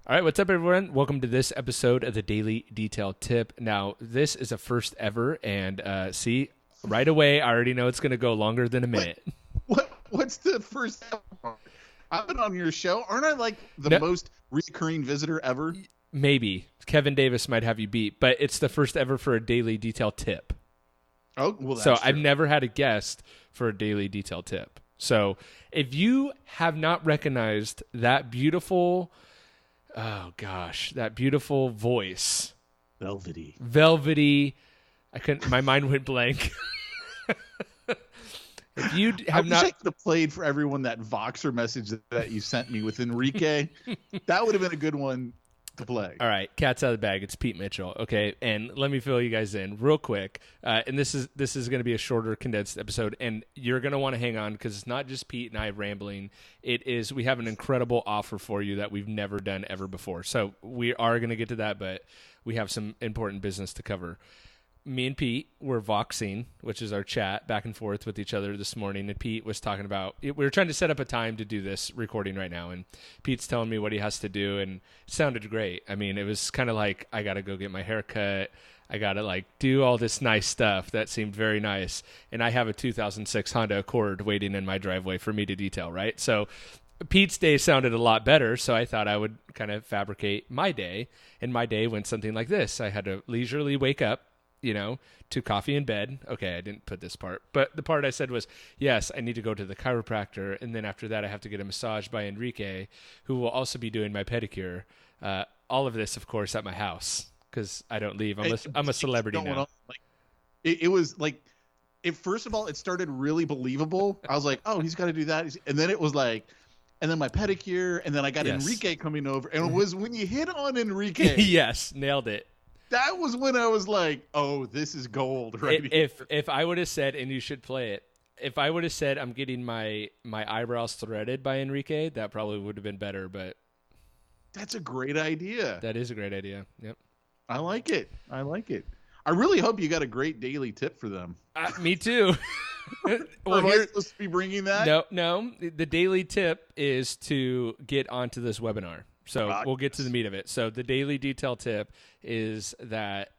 All right, what's up, everyone? Welcome to this episode of the Daily Detail Tip. Now, this is a first ever, and see, right away, I already know it's going to go longer than a minute. What's the first part? I've been on your show. Aren't I like the most recurring visitor ever? Maybe. Kevin Davis might have you beat, but it's the first ever for a Daily Detail Tip. Oh, well, that's so true. I've never had a guest for a Daily Detail Tip. So if you have not recognized that beautiful... Oh gosh, that beautiful voice. Velvety. I couldn't. My mind went blank. If you have not, I could have played for everyone that Voxer message that you sent me with Enrique. That would have been a good one to play. All right, cat's out of the bag. It's Pete Mitchell. Okay, and let me fill you guys in real quick. And this is going to be a shorter, condensed episode, and you're going to want to hang on because it's not just Pete and I rambling. We have an incredible offer for you that we've never done ever before. So we are going to get to that, but we have some important business to cover. Me and Pete were voxing, which is our chat back and forth with each other this morning. And Pete was talking about, we were trying to set up a time to do this recording right now. And Pete's telling me what he has to do. And it sounded great. I mean, it was kind of like, I got to go get my hair cut. I got to do all this nice stuff that seemed very nice. And I have a 2006 Honda Accord waiting in my driveway for me to detail, right? So Pete's day sounded a lot better, so I thought I would kind of fabricate my day. And my day went something like this. I had to leisurely wake up, to coffee in bed. Okay, I didn't put this part. But the part I said was, yes, I need to go to the chiropractor. And then after that, I have to get a massage by Enrique, who will also be doing my pedicure. All of this, of course, at my house because I don't leave. I'm a celebrity now. It was first of all, it started really believable. I was like, oh, he's got to do that. And then it was like, and then my pedicure. And then I got Enrique coming over. And it was when you hit on Enrique. Yes, nailed it. That was when I was like, oh, this is gold right here. If I would have said, and you should play it, if I would have said I'm getting my eyebrows threaded by Enrique, that probably would have been better, but... That's a great idea. That is a great idea, yep. I like it. I really hope you got a great daily tip for them. Me too. Well, am I supposed to be bringing that? No. The daily tip is to get onto this webinar. So we'll get to the meat of it. So the daily detail tip is that,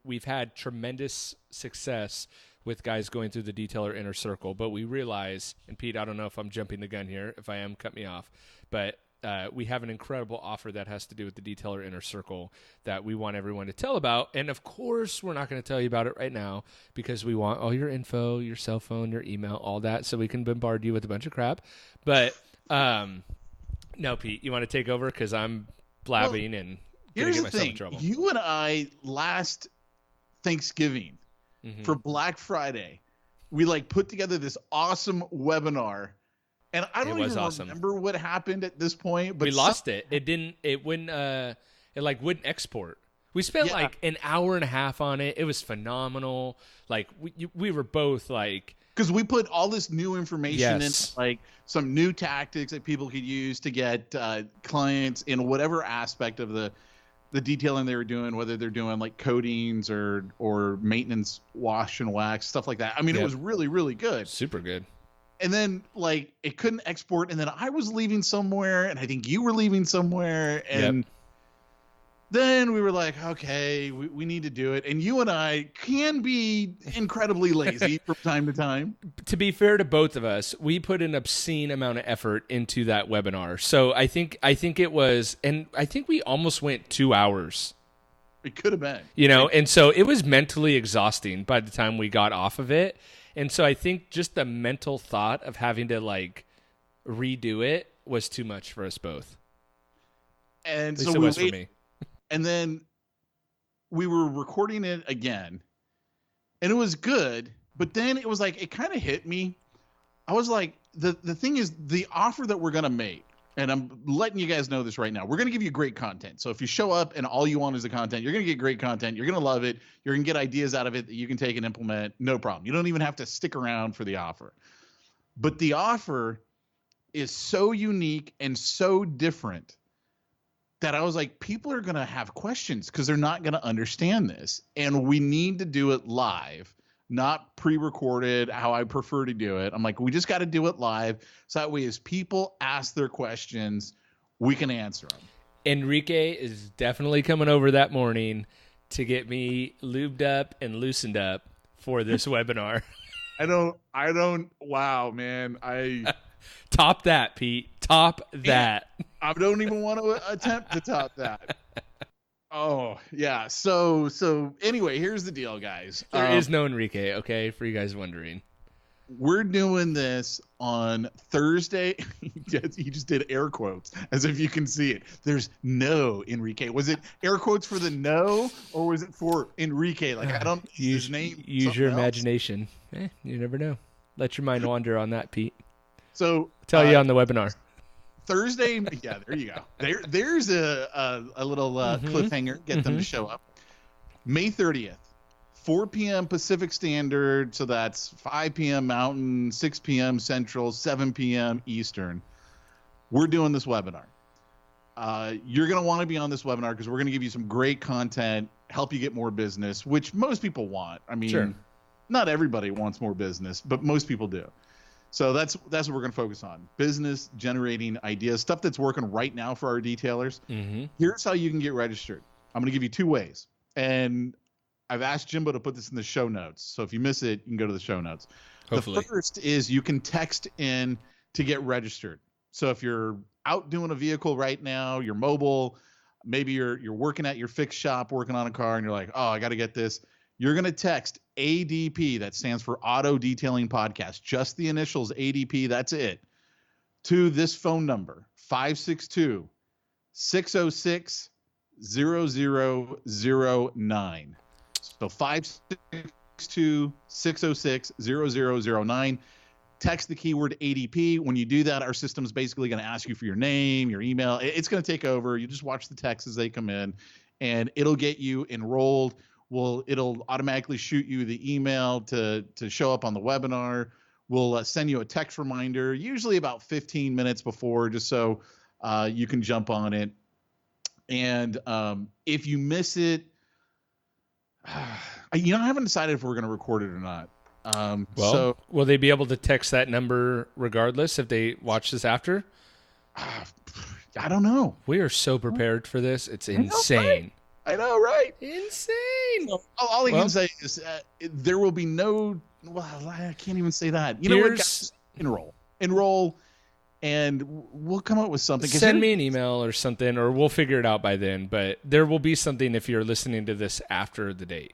we've had tremendous success with guys going through the detailer inner circle, but we realize, and Pete, I don't know if I'm jumping the gun here. If I am, cut me off. But we have an incredible offer that has to do with the detailer inner circle that we want everyone to tell about. And of course, we're not going to tell you about it right now because we want all your info, your cell phone, your email, all that, so we can bombard you with a bunch of crap. But, no, Pete, you want to take over because I'm blabbing and going to get myself in trouble. You and I last Thanksgiving for Black Friday, we put together this awesome webinar, and I don't even remember what happened at this point. But we lost it. It wouldn't export. We spent an hour and a half on it. It was phenomenal. We were both because we put all this new information in, some new tactics that people could use to get clients in whatever aspect of the detailing they were doing, whether they're doing coatings or maintenance, wash and wax, stuff like that. I mean, It was really, really good. Super good. And then it couldn't export. And then I was leaving somewhere and I think you were leaving somewhere. And then we were like, okay, we need to do it. And you and I can be incredibly lazy from time to time. To be fair to both of us, we put an obscene amount of effort into that webinar. So I think it was, and I think we almost went 2 hours. It could have been. And so it was mentally exhausting by the time we got off of it. And so I think just the mental thought of having to redo it was too much for us both. And so it was for me. And then we were recording it again, and it was good. But then it was it kind of hit me. I was like, the thing is, the offer that we're going to make, and I'm letting you guys know this right now, we're going to give you great content. So if you show up and all you want is the content, you're going to get great content. You're going to love it. You're going to get ideas out of it that you can take and implement. No problem. You don't even have to stick around for the offer. But the offer is so unique and so different that I was like, people are going to have questions because they're not going to understand this. And we need to do it live, not pre-recorded, how I prefer to do it. I'm like, we just got to do it live. So that way, as people ask their questions, we can answer them. Enrique is definitely coming over that morning to get me lubed up and loosened up for this webinar. Wow, man. Top that, Pete. Top that. I don't even want to attempt to top that. Oh, yeah. So anyway, here's the deal, guys. There is no Enrique, okay, for you guys wondering. We're doing this on Thursday. He just did air quotes as if you can see it. There's no Enrique. Was it air quotes for the no, or was it for Enrique? Like, I don't use his name. Use your imagination. You never know. Let your mind wander on that, Pete. So tell you on the webinar. Thursday, yeah, there you go. There's a little cliffhanger. Get them to show up. May 30th. 4 p.m. Pacific Standard, so that's 5 p.m. Mountain, 6 p.m. Central, 7 p.m. Eastern. We're doing this webinar. You're going to want to be on this webinar because we're going to give you some great content, help you get more business, which most people want. I mean, sure. Not everybody wants more business, but most people do. So that's what we're going to focus on. Business generating ideas, stuff that's working right now for our detailers. Mm-hmm. Here's how you can get registered. I'm going to give you 2 ways. And I've asked Jimbo to put this in the show notes. So if you miss it, you can go to the show notes. Hopefully. The first is you can text in to get registered. So if you're out doing a vehicle right now, you're mobile, maybe you're working at your fix shop, working on a car, and you're like, oh, I got to get this. You're going to text ADP, that stands for Auto Detailing Podcast, just the initials ADP, that's it, to this phone number, 562-606-0009. So 562-606-0009. Text the keyword ADP. When you do that, our system's basically going to ask you for your name, your email. It's going to take over. You just watch the texts as they come in, and it'll get you enrolled. It'll automatically shoot you the email to show up on the webinar. We'll send you a text reminder, usually about 15 minutes before, just so you can jump on it. And if you miss it, I haven't decided if we're going to record it or not. So will they be able to text that number regardless if they watch this after? I don't know. We are so prepared for this. It's insane. I know, right? Insane. All I can say is there will be no. Well, I can't even say that. You know what? Guys, enroll, and we'll come up with something. Send me an email or something, or we'll figure it out by then. But there will be something if you're listening to this after the date.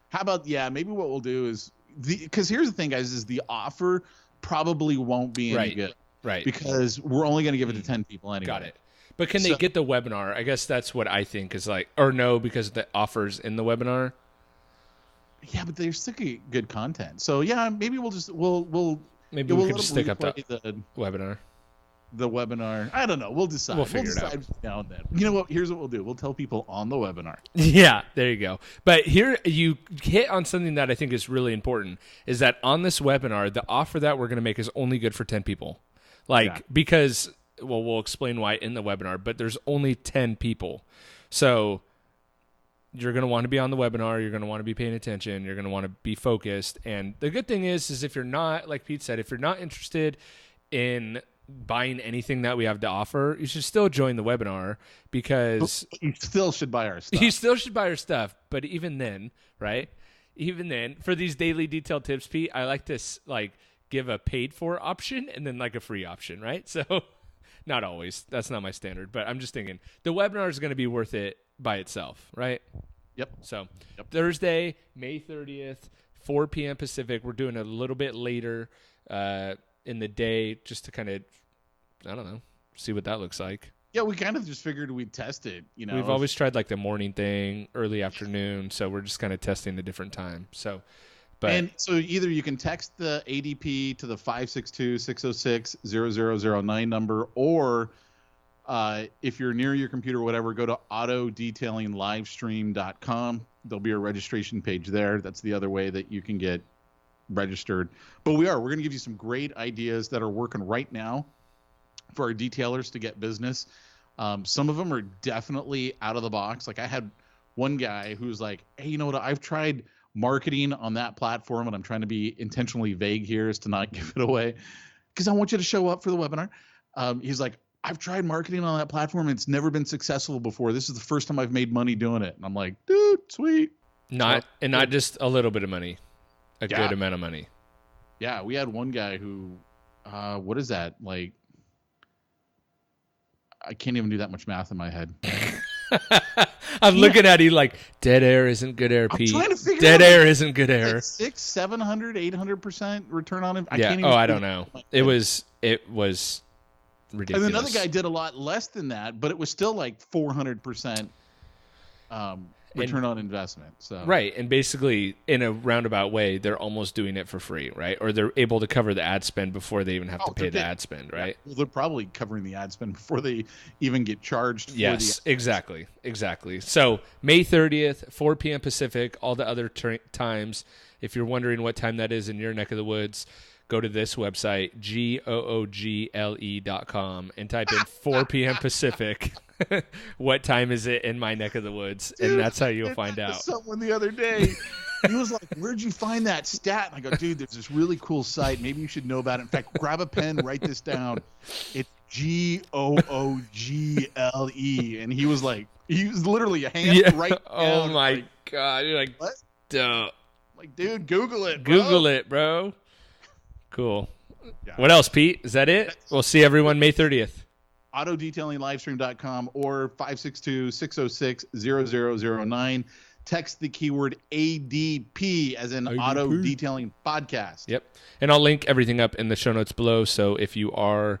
How about maybe what we'll do is because here's the thing, guys, is the offer probably won't be any good, right? Because we're only going to give it to 10 people anyway. Got it. But can they get the webinar? I guess that's what I think is like, or no, because the offer's in the webinar. Yeah, but there's still good content. So maybe we'll just maybe we could just stick up the webinar. The webinar. I don't know. We'll decide. We'll figure it out now and then. You know what? Here's what we'll do. We'll tell people on the webinar. Yeah, there you go. But here you hit on something that I think is really important, is that on this webinar, the offer that we're going to make is only good for 10 people. Because, we'll explain why in the webinar, but there's only 10 people. So you're going to want to be on the webinar. You're going to want to be paying attention. You're going to want to be focused. And the good thing is if you're not, like Pete said, if you're not interested in buying anything that we have to offer, you should still join the webinar because you still should buy our stuff. You still should buy our stuff. But even then, right? Even then, for these daily detail tips, Pete, I like to give a paid for option and then a free option, right? So not always. That's not my standard, but I'm just thinking the webinar is going to be worth it by itself, right? Yep. So Thursday, May 30th, 4 p.m. Pacific. We're doing a little bit later in the day just to kind of, I don't know, see what that looks like. Yeah, we kind of just figured we'd test it. We've always tried the morning thing, early afternoon, so we're just kind of testing a different time. So either you can text the ADP to the 562-606-0009 number, or if you're near your computer or whatever, go to autodetailinglivestream.com. There'll be a registration page there. That's the other way that you can get registered. But we're going to give you some great ideas that are working right now for our detailers to get business. Some of them are definitely out of the box. I had one guy who's like, hey, you know what? I've tried marketing on that platform, and I'm trying to be intentionally vague here as to not give it away because I want you to show up for the webinar. He's like, I've tried marketing on that platform. And it's never been successful before. This is the first time I've made money doing it. And I'm like, dude, sweet. Not just a little bit of money, a good amount of money. Yeah, we had one guy who, what is that? Like, I can't even do that much math in my head. I'm looking at you like dead air isn't good air, Pete. I'm trying to figure dead out, air isn't good air. Like 600, 700, 800% return on it. I don't know. It was ridiculous. And another guy did a lot less than that, but it was still like 400% return on investment. So right, and basically in a roundabout way, they're almost doing it for free, right? Or they're able to cover the ad spend before they even have to pay the ad spend, right? Yeah, well, they're probably covering the ad spend before they even get charged. Yes, exactly. So May 30th, 4 p.m. Pacific, all the other times. If you're wondering what time that is in your neck of the woods, go to this website, google.com, and type in 4 p.m. Pacific. What time is it in my neck of the woods? Dude, and that's how you'll find out. Someone the other day, he was like, where'd you find that stat? And I go, dude, there's this really cool site. Maybe you should know about it. In fact, grab a pen, write this down. It's Google. And he was literally a hand right down. Oh, my God. You're like, what? Duh. Like, dude, Google it, bro. Google it, bro. Cool. Yeah. What else, Pete? Is that it? We'll see everyone May 30th. AutoDetailingLivestream.com or 562-606-0009. Text the keyword ADP as in ADP. Auto Detailing Podcast. Yep. And I'll link everything up in the show notes below. So if you are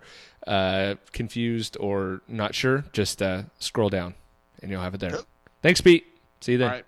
confused or not sure, just scroll down and you'll have it there. Yep. Thanks, Pete. See you then. All right.